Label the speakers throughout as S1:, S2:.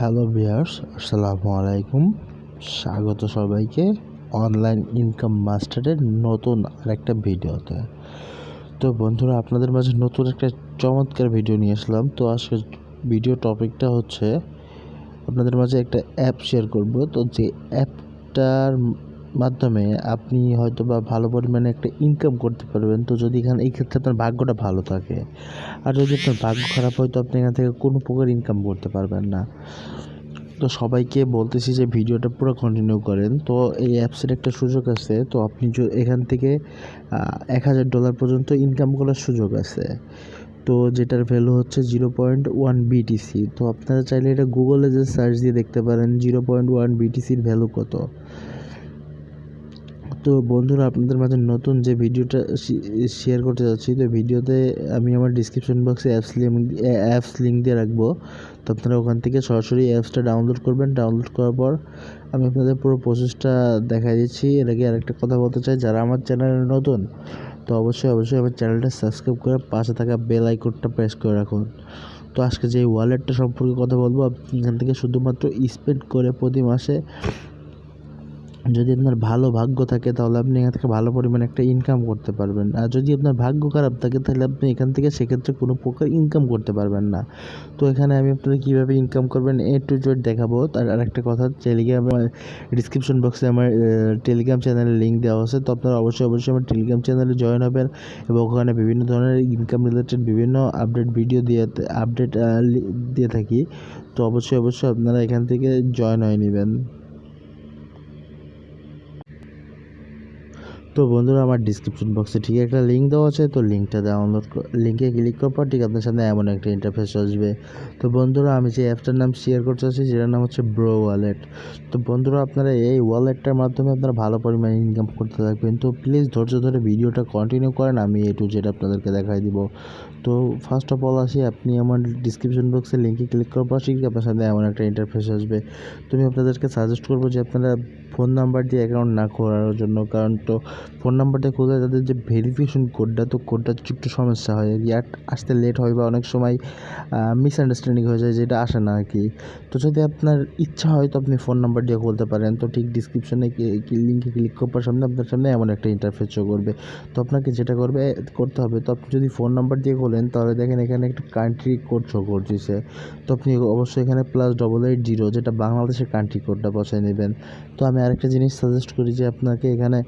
S1: Hello viewers, আসসালামু আলাইকুম। স্বাগত সবাইকে অনলাইন ইনকাম মাস্টারের নতুন আরেকটা ভিডিওতে। তো বন্ধুরা, আপনাদের মাঝে নতুন একটা চমৎকার ভিডিও নিয়ে আসলাম। তো আজকে ভিডিও টপিকটা হচ্ছে আপনাদের মাঝে একটা অ্যাপ শেয়ার করব। তো যে অ্যাপটার মাধ্যমে আপনি হয়তো বা ভালো পরিমাণে একটা ইনকাম করতে পারবেন। তো যদি এই ক্ষেত্রে আপনার ভাগ্যটা ভালো থাকে, আর যদি আপনার ভাগ্য খারাপ হয় তো আপনি এখান থেকে কোনো প্রকার ইনকাম করতে পারবেন না। তো সবাইকে বলতেছি যে ভিডিওটা পুরো কন্টিনিউ করেন। তো এই অ্যাপসের একটা সুযোগ আছে। তো আপনি এখান থেকে $1000 পর্যন্ত ইনকাম করার সুযোগ আছে। তো যেটার ভ্যালু হচ্ছে 0.1 BTC। তো আপনারা চাইলে এটা গুগলে যে সার্চ দিয়ে দেখতে পারেন 0.1 BTCর ভ্যালু কত। তো বন্ধুরা, আপনাদের মাঝে নতুন যে ভিডিওটা শেয়ার করতে যাচ্ছি, তো ভিডিওতে আমি আমার ডিসক্রিপশন বক্সে অ্যাপস লিঙ্ক দিয়ে রাখবো। তো আপনারা ওখান থেকে সরাসরি অ্যাপসটা ডাউনলোড করবেন। ডাউনলোড করার পর আমি আপনাদের পুরো প্রসেসটা দেখাই দিচ্ছি। এর আগে আরেকটা কথা বলতে চাই, যারা আমার চ্যানেলে নতুন তো অবশ্যই আমার চ্যানেলটা সাবস্ক্রাইব করে পাশে থাকা বেল আইকনটা প্রেস করে রাখুন। তো আজকে যে ওয়ালেটটা সম্পর্কে কথা বলবো, আপনি এখান থেকে শুধুমাত্র স্পেন্ড করে প্রতি মাসে যদি আপনার ভালো ভাগ্য থাকে তাহলে আপনি এখান থেকে ভালো পরিমাণে একটা ইনকাম করতে পারবেন। আর যদি আপনার ভাগ্য খারাপ থাকে তাহলে আপনি এখান থেকে সেক্ষেত্রে কোনো প্রকার ইনকাম করতে পারবেন না। তো এখানে আমি আপনাদের কীভাবে ইনকাম করবেন A to Z দেখাবো। তার আরেকটা কথা, আমার ডিসক্রিপশন বক্সে আমার টেলিগ্রাম চ্যানেলের লিঙ্ক দেওয়া আছে। তো আপনারা অবশ্যই আমার টেলিগ্রাম চ্যানেলে জয়েন হবেন এবং ওখানে বিভিন্ন ধরনের ইনকাম রিলেটেড বিভিন্ন ভিডিও দিয়ে থাকি। তো অবশ্যই আপনারা এখান থেকে জয়েন হয়ে নেবেন। তো বন্ধুরা, আমার ডিসক্রিপশন বক্সে ঠিক একটা লিঙ্ক দেওয়া আছে। তো লিঙ্কে ক্লিক করার পর ঠিক আপনার সামনে এমন একটা ইন্টারফেস আসবে। তো বন্ধুরা, আমি যে অ্যাপটার নাম শেয়ার করতে চাচ্ছি যেটার নাম হচ্ছে ব্রো ওয়ালেট। তো বন্ধুরা, আপনারা এই ওয়ালেটটার মাধ্যমে আপনারা ভালো পরিমাণে ইনকাম করতে থাকবেন। তো প্লিজ ধৈর্য ধরে ভিডিওটা কন্টিনিউ করেন, আমি A to Z আপনাদেরকে দেখাই দিব। তো ফার্স্ট অফ অল আসি, আপনি আমার ডিসক্রিপশন বক্সে লিঙ্কে ক্লিক করার পর ঠিক আপনার সামনে এমন একটা ইন্টারফেস আসবে। তুমি আপনাদেরকে সাজেস্ট করবো যে আপনারা ফোন নাম্বার দিয়ে অ্যাকাউন্ট না করার জন্য, কারণ তো ফোন নাম্বারটা খুলে তাদের যে ভেরিফিকেশন কোডটা, তো কোডটা একটু সমস্যা হয় আর কি, আসতে লেট হয় বা অনেক সময় মিসআন্ডারস্ট্যান্ডিং হয়ে যায়, যেটা আসে না আর কি। তো যদি আপনার ইচ্ছা হয় তো আপনি ফোন নাম্বার দিয়ে খুলতে পারেন। তো ঠিক ডিসক্রিপশনে লিঙ্কে ক্লিক করার সামনে আপনার সামনে এমন একটা ইন্টারফেস শো করবে। তো আপনাকে যেটা করতে হবে, তো আপনি যদি ফোন নাম্বার দিয়ে খোলেন তাহলে দেখেন এখানে একটা কান্ট্রি কোড শো করতেছে। তো আপনি অবশ্যই এখানে +880 যেটা বাংলাদেশের কান্ট্রি কোডটা বসায় নেবেন। তো আমি আরেকটা জিনিস সাজেস্ট করি যে আপনাকে এখানে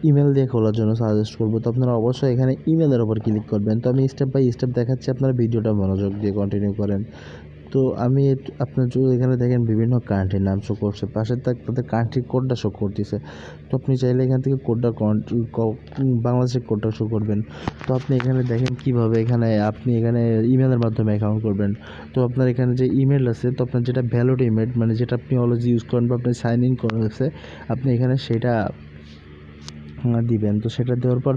S1: ইমেল দিয়ে খোলার জন্য সাজেস্ট করবো। তো আপনারা অবশ্যই এখানে ইমেলের ওপর ক্লিক করবেন। তো আমি স্টেপ বাই স্টেপ দেখাচ্ছি, আপনারা ভিডিওটা মনোযোগ দিয়ে কন্টিনিউ করেন। তো আমি আপনার যদি এখানে দেখেন বিভিন্ন কান্ট্রির নাম শো করছে, পাশে তাদের কান্ট্রি কোডটা শো করতেছে। তো আপনি চাইলে এখান থেকে বাংলাদেশের কোডটা শো করবেন। তো আপনি এখানে দেখেন কীভাবে আপনি এখানে ইমেলের মাধ্যমে অ্যাকাউন্ট করবেন। তো আপনার এখানে যে ইমেল আছে, তো আপনার যেটা ভ্যালিড ইমেল, মানে যেটা আপনি অলওয়েজ ইউজ করেন বা আপনি সাইন ইন করেছে, আপনি এখানে সেটা দিবেন। তো সেটা দেওয়ার পর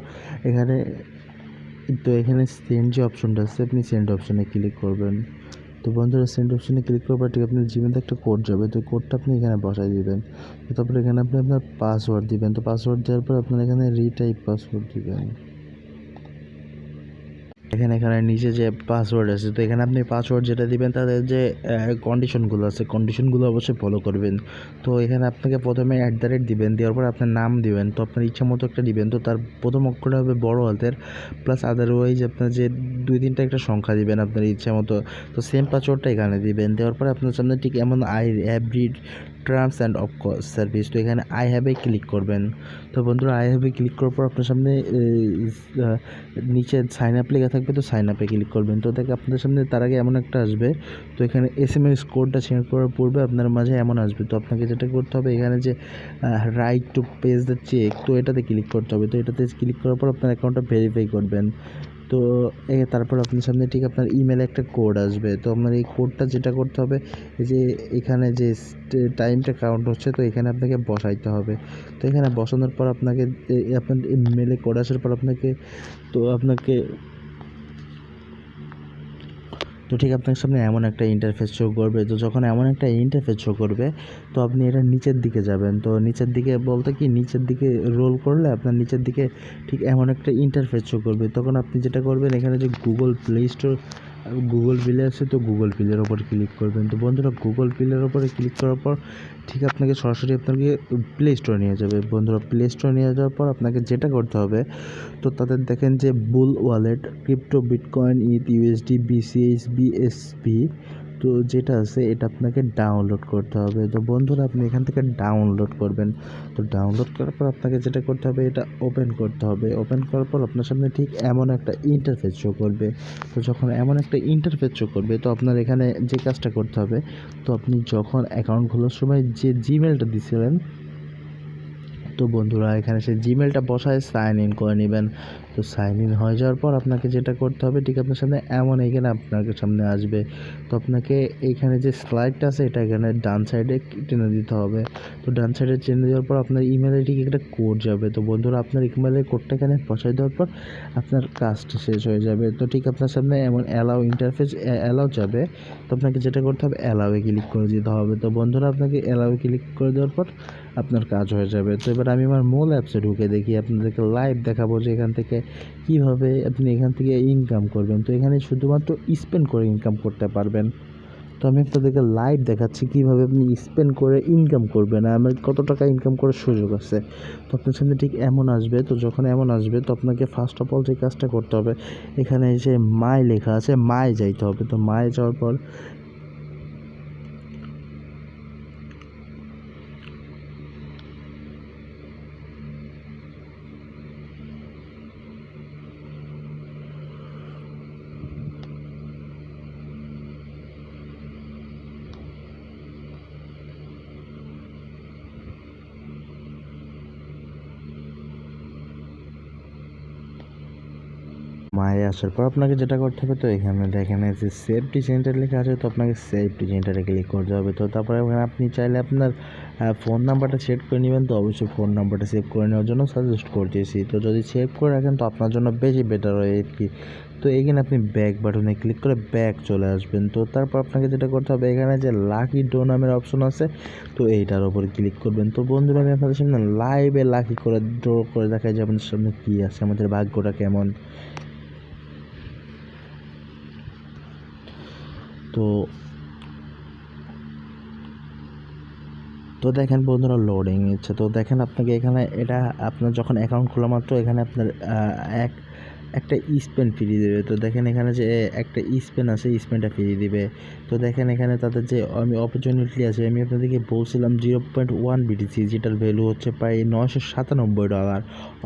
S1: এখানে সেন্ড যে অপশনটা আছে, আপনি সেন্ড অপশনে ক্লিক করবেন। তো বন্ধুরা, সেন্ড অপশনে ক্লিক করার পর ঠিক আপনার জিমেলে একটা কোড যাবে। তো কোডটা আপনি এখানে বসাই দিবেন। তো তারপরে এখানে আপনি আপনার পাসওয়ার্ড দিবেন। তো পাসওয়ার্ড দেওয়ার পর আপনার এখানে রিটাইপ পাসওয়ার্ড দিবেন। এখানে নিচে যে পাসওয়ার্ড আছে, তো এখানে আপনি পাসওয়ার্ড যেটা দিবেন তাদের যে কন্ডিশনগুলো আছে, কন্ডিশনগুলো অবশ্যই ফলো করবেন। তো এখানে আপনাকে প্রথমে দিবেন, দেওয়ার পর আপনার নাম দিবেন। তো আপনার ইচ্ছা মতো একটা দিবেন। তো তার প্রথম অক্ষরটা হবে বড় হাতের, প্লাস আদারওয়াইজ আপনার যে 2-3টা একটা সংখ্যা দিবেন আপনার ইচ্ছা মতো। তো সেম পাসওয়ার্ডটা এখানে দিবেন। দেওয়ার পরে আপনার সামনে ঠিক এমন I have read terms and of service. তো এখানে আই হ্যাভে ক্লিক করবেন। তো বন্ধুরা, আই হ্যাভে ক্লিক করার পর আপনার সামনে নিচে সাইন আপ লেখা থাকবে। তো সাইন আপে ক্লিক করবেন। তো দেখে আপনাদের সামনে তার আগে এমন একটা আসবে। তো এখানে SMS কোডটা সেন্ড করার পূর্বে আপনার মাঝে এমন আসবে। তো আপনাকে যেটা করতে হবে, এখানে যে right to page the check, তো এটাতে ক্লিক করতে হবে। তো এটাতে ক্লিক করার পর আপনার অ্যাকাউন্টটা ভেরিফাই করবেন। তো তারপর আপনার সামনে ঠিক আপনার ইমেলে একটা কোড আসবে। তো আপনার এই কোডটা যেটা করতে হবে, এই যে এখানে যে টাইমটা কাউন্ট হচ্ছে, তো এখানে আপনাকে বসাইতে হবে। তো এখানে বসানোর পর আপনাকে আপনার ইমেলে কোড আসার পর তো ঠিক আপনার সামনে এমন একটা ইন্টারফেস শো করবে। তো যখন এমন একটা ইন্টারফেস শো করবে, তো আপনি এটা নিচের দিকে যাবেন। তো নিচের দিকে বলতে কি, নিচের দিকে রোল করলে আপনার নিচের দিকে ঠিক এমন একটা ইন্টারফেস শো করবে। তখন আপনি যেটা করবেন, এখানে যে গুগল প্লে স্টোর গুগল পিলে আছে, তো গুগল পিলের ওপর ক্লিক করবেন। তো বন্ধুরা গুগল পিলের ওপরে ক্লিক করার পর ঠিক আপনাকে সরাসরি আপনাকে প্লে স্টোরে নিয়ে যাবে। বন্ধুরা প্লে স্টোরে নিয়ে যাওয়ার পর আপনাকে যেটা করতে হবে, তো তাদের দেখেন যে bull wallet, crypto, bitcoin, USD, BCS, BSP, তো যেটা আছে এটা আপনাকে ডাউনলোড করতে হবে। তো বন্ধুরা আপনি এখান থেকে ডাউনলোড করবেন। তো ডাউনলোড করার পর আপনাকে যেটা করতে হবে, এটা ওপেন করতে হবে। ওপেন করার পর আপনার সামনে ঠিক এমন একটা ইন্টারফেস শো করবে। তো যখন এমন একটা ইন্টারফেস শো করবে, তো আপনার এখানে যে কাজটা করতে হবে, তো আপনি যখন অ্যাকাউন্ট খোলার সময় যে জিমেলটা দিয়েছিলেন, তো বন্ধুরা এখানে সেই জিমেলটা বসায় সাইন ইন করে নেবেন। তো সাইন ইন হয়ে যাওয়ার পর আপনাকে যেটা করতে হবে, ঠিক আপনার সামনে এমন এখানে আপনার সামনে আসবে। তো আপনাকে এইখানে যে স্লাইডটা আছে এটা এখানে ডান সাইডে টেনে দিতে হবে। তো ডান সাইডে টেনে দেওয়ার পর আপনার ইমেলে ঠিক একটা কোড যাবে। তো বন্ধুরা আপনার ইমেলের কোডটা এখানে বসাই দেওয়ার পর আপনার কাজটা শেষ হয়ে যাবে। তো ঠিক আপনার সামনে এমন অ্যালাউ ইন্টারফেস অ্যালাউ যাবে। তো আপনাকে যেটা করতে হবে, অ্যালাউয়ে ক্লিক করে দিতে হবে। তো বন্ধুরা আপনাকে অ্যালাউয়ে ক্লিক করে দেওয়ার পর আপনার কাজ হয়ে যাবে। তো এবার আমি আমার মূল অ্যাপসে ঢুকে দেখি, আপনাদেরকে লাইভ দেখাবো যে এখান থেকে কীভাবে আপনি এখান থেকে ইনকাম করবেন। তো এখানে শুধুমাত্র স্পেন্ড করে ইনকাম করতে পারবেন। তো আমি আপনাদেরকে লাইভ দেখাচ্ছি কীভাবে আপনি স্পেন্ড করে ইনকাম করবেন, আমার কত টাকা ইনকাম করার সুযোগ আছে। তো আপনার সামনে ঠিক এমন আসবে। তো যখন এমন আসবে, তো আপনাকে ফার্স্ট অফ অল যে কাজটা করতে হবে, এখানে যে মাই লেখা আছে, মাই যাইতে হবে। তো মাই যাওয়ার পর মায়ে আসার পর আপনাকে যেটা করতে হবে, তো এখানে দেখেন যে সেফটি সেন্টার লেখা আছে, তো আপনাকে সেফটি সেন্টারে ক্লিক করতে হবে। তো তারপরে ওখানে আপনি চাইলে আপনার ফোন নাম্বারটা সেভ করে নেবেন। তো অবশ্যই ফোন নাম্বারটা সেভ করে নেওয়ার জন্য সাজেস্ট করতেছি। তো যদি সেভ করে রাখেন তো আপনার জন্য বেশি বেটার হয় আর কি। তো এখানে আপনি ব্যাক বাটনে ক্লিক করে ব্যাক চলে আসবেন। তো তারপর আপনাকে যেটা করতে হবে, এখানে যে লাকি ড্র নামের অপশন আছে, তো এইটার উপর ক্লিক করবেন। তো বন্ধুরা আমি আপনাদের সামনে লাইভে লাকি করে ড্র করে দেখাই যে আপনাদের সামনে কী আছে, আমাদের ভাগ্যটা কেমন। তো তো দেখেন বন্ধুরা লোডিং নিচ্ছে। তো দেখেন আপনাকে এখানে এটা আপনার যখন অ্যাকাউন্ট খোলা মাত্র এখানে আপনার একটা স্পেন ফ্রি দেবে। তো দেখেন এখানে যে একটা স্পেন আছে, স্পেনটা ফ্রি দিবে। তো দেখেন এখানে তাদের যে আমি অপরচুনিটি আছে, আমি আপনাদেরকে বলছিলাম 0.1 বিটিসি, যেটার ভ্যালু হচ্ছে প্রায় $997,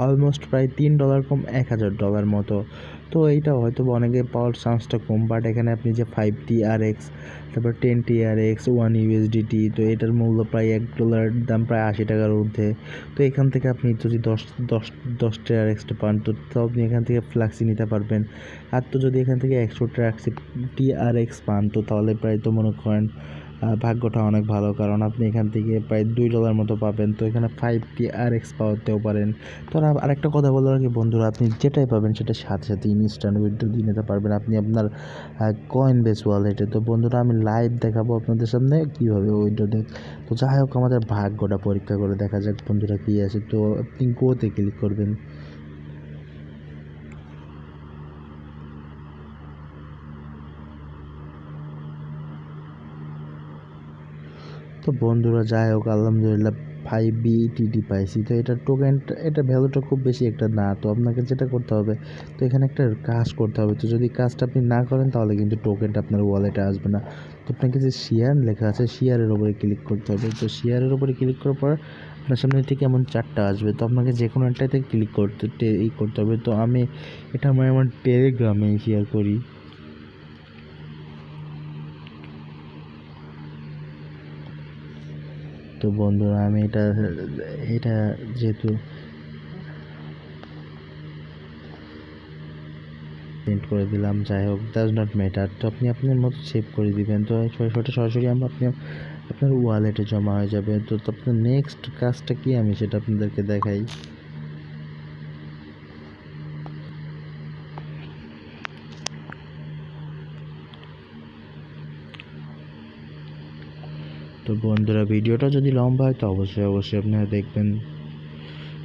S1: অলমোস্ট প্রায় $3 কম $1000 মতো। তো এইটা হয়তো অনেকে পাওয়ার চান্সটা কম, বাট এখানে আপনি যে 5TRX, তারপর 10TRX 1 USDT, তো এটার মূল্য প্রায় $1 দাম প্রায় $80 ঊর্ধ্বে। তো এখান থেকে আপনি যদি 10 TRXটা পান, তো আপনি এখান থেকে ফ্লাক্সি নিতে পারবেন। আর তো যদি এখান থেকে 100 TRX পান, তো তাহলে প্রায় তো মনে করেন ভাগ্যটা অনেক ভালো, কারণ আপনি এখান থেকে প্রায় $2 মতো পাবেন। তো এখানে 5TRX পাওয়াতেও পারেন। তো আরেকটা কথা বলার আগে বন্ধুরা, আপনি যেটাই পাবেন সেটা সাথে সাথে ইনস্ট্যান্ট উইথড্র দিয়ে নিতে পারবেন আপনি আপনার কয়েনবেস ওয়ালেটে। তো বন্ধুরা আমি লাইভ দেখাবো আপনাদের সামনে কীভাবে উইথড্র দেন। তো যাই হোক, আমাদের ভাগ্যটা পরীক্ষা করে দেখা যাক বন্ধুরা কী আছে। তো আপনি গোতে ক্লিক করবেন। তো বন্ধুরা যাই হোক, আলহামদুলিল্লাহ 5BTD পাইছি। তো এটার টোকেনটা, এটা ভ্যালুটা খুব বেশি একটা না। তো আপনাকে যেটা করতে হবে, তো এখানে একটা কাজ করতে হবে। তো যদি কাজটা আপনি না করেন তাহলে কিন্তু টোকেনটা আপনার ওয়ালেটে আসবে না। তো আপনাকে যে শেয়ার লেখা আছে, শেয়ারের উপরে ক্লিক করতে হবে। তো শেয়ারের উপরে ক্লিক করার পর আপনার সামনে ঠিক এমন 4টা আসবে। তো আপনাকে যে কোনো একটাতে ক্লিক করতে হবে। তো আমি এটা আমার টেলিগ্রামে শেয়ার করি। তো বন্ধুরা আমি এটা যেহেতু প্রিন্ট করে দিলাম, যাই হোক ডাজ নট ম্যাটার। তো আপনি আপনার মতো সেভ করে দিবেন। তো সেটা সরাসরি আপনি আপনার ওয়ালেটে জমা হয়ে যাবে। তো আপনার নেক্সট কাজটা কি আমি সেটা আপনাদেরকে দেখাই। তো বন্ধুরা ভিডিওটা যদি লম্বা হয় তো অবশ্যই আপনারা দেখবেন।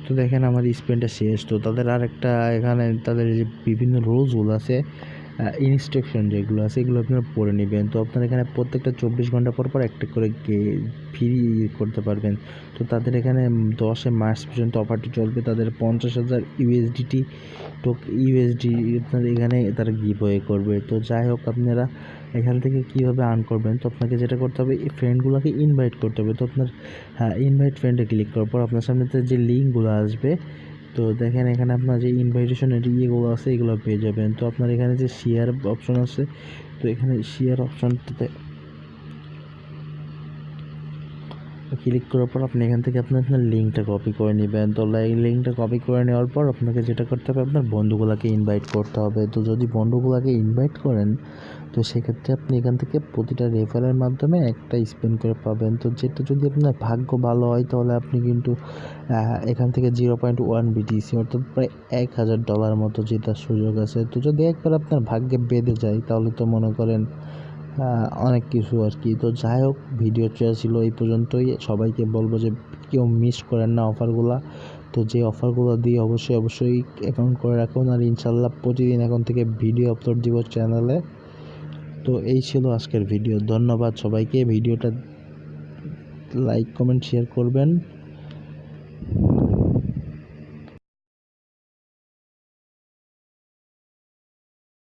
S1: তো দেখেন আমার স্পেনটা শেষ। তো তাদের আর একটা এখানে তাদের যে বিভিন্ন রুলসগুলো আছে, ইনস্ট্রাকশন যেগুলো আছে এগুলো আপনারা পড়ে নেবেন। তো আপনারা এখানে প্রত্যেকটা 24 ঘন্টা পর পর একটা করে ফ্রি করতে পারবেন। তো তাদের এখানে 10 মার্চ পর্যন্ত অফারটি চলবে। তাদের 50,000 ইউএসডিটি ইউএসডি আপনার এখানে তারা গিভওয়ে করবে। তো যাই হোক, আপনারা এখান থেকে কীভাবে আর্ন করবেন, তো আপনাকে যেটা করতে হবে এই ফ্রেন্ডগুলোকে ইনভাইট করতে হবে। তো আপনার ইনভাইট ফ্রেন্ডে ক্লিক করার পর আপনার সামনে যে লিঙ্কগুলো আসবে, তো দেখেন এখানে আপনার যে ইনভাইটেশনের ইয়েগুলো আছে এগুলো পেয়ে যাবেন। তো আপনার এখানে যে শেয়ার অপশন আছে, তো এখানে শেয়ার অপশনটাতে ক্লিক করার পর আপনি এখান থেকে আপনার লিঙ্কটা কপি করে নেবেন। তো লিঙ্কটা কপি করে নেওয়ার পর আপনাকে যেটা করতে হবে আপনার বন্ধুগুলোকে ইনভাইট করতে হবে। তো যদি বন্ধুগুলোকে ইনভাইট করেন, তো সেক্ষেত্রে আপনি এখান থেকে প্রতিটা রেফারের মাধ্যমে একটা স্পেন করে পাবেন। তো যেটা যদি আপনার ভাগ্য ভালো হয় তাহলে আপনি কিন্তু এখান থেকে 0.1 BTC অর্থাৎ প্রায় $1,000 মতো জেতার সুযোগ আছে। তো যদি একবার আপনার ভাগ্যে বেঁধে যায় তাহলে তো মনে করেন অনেক কিছু আর কি। তো যাই হোক, ভিডিওটা ছিল এই পর্যন্তই। সবাইকে বলবো যে কেউ মিস করেন না অফারগুলা। তো যে অফারগুলো দিয়ে অবশ্যই অ্যাকাউন্ট করে রাখুন। আর ইনশাল্লাহ প্রতিদিন এখন থেকে ভিডিও আপলোড দিব চ্যানেলে। তো এই ছিল আজকের ভিডিও। ধন্যবাদ সবাইকে। ভিডিওটা লাইক কমেন্ট শেয়ার করবেন।